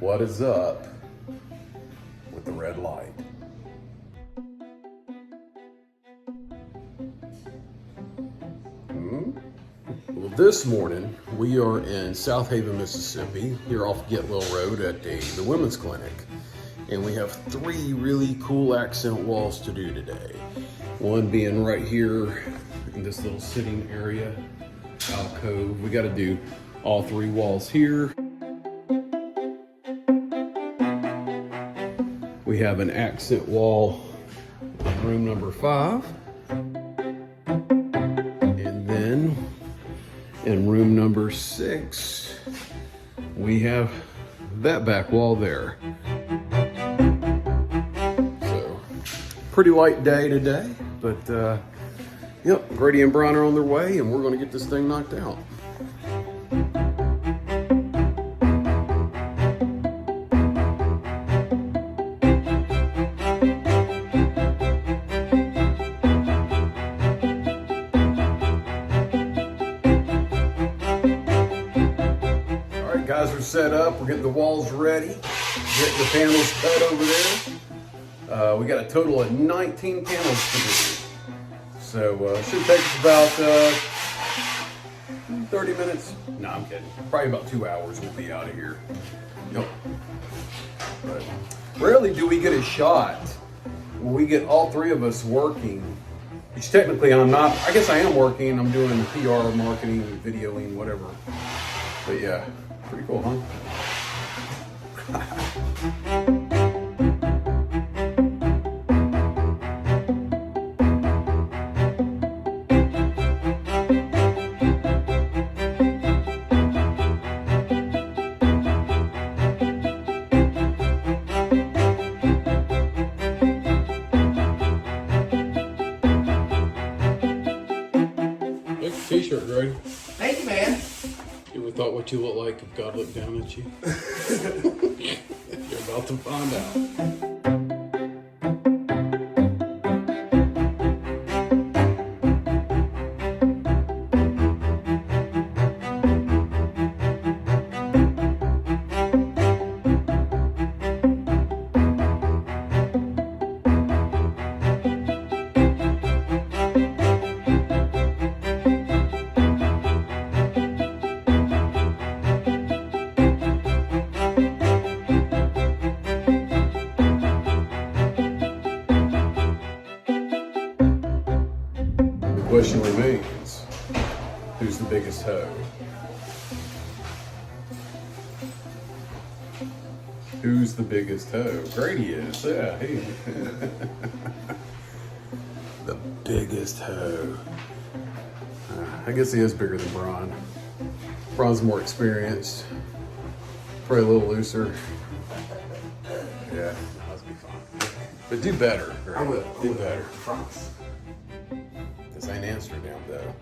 What is up with the red light? Well, this morning we are in Southaven, Mississippi, here off Getwell Road at the women's clinic. And we have 3 really cool accent walls to do today. One being right here in this little sitting area, alcove. We got to do all 3 walls here. We have an accent wall in room number 5. And then in room number 6, we have that back wall there. So, pretty light day today, but yep, Grady and Brian are on their way and we're gonna get this thing knocked out. Guys are set up, we're getting the walls ready, getting the panels cut over there. We got a total of 19 panels to do. So it should take us about 30 minutes. No, I'm kidding. Probably about 2 hours we'll be out of here. Yep. But rarely do we get a shot when we get all 3 of us working. Which technically I'm not, I guess I am working. I'm doing PR, marketing, videoing, whatever. But yeah. Pretty cool, huh? Look, t-shirt, Greg. Thank you, man. You ever thought what you look like if God looked down at you? You're about to find out. The question remains, who's the biggest hoe? Who's the biggest hoe? Grady is, yeah. Hey. The biggest hoe. I guess he is bigger than Brian. Brian's more experienced, probably a little looser. Yeah, that'll be fine. But do better, Grady. I will. Do better. Promise. This ain't Amsterdam, though.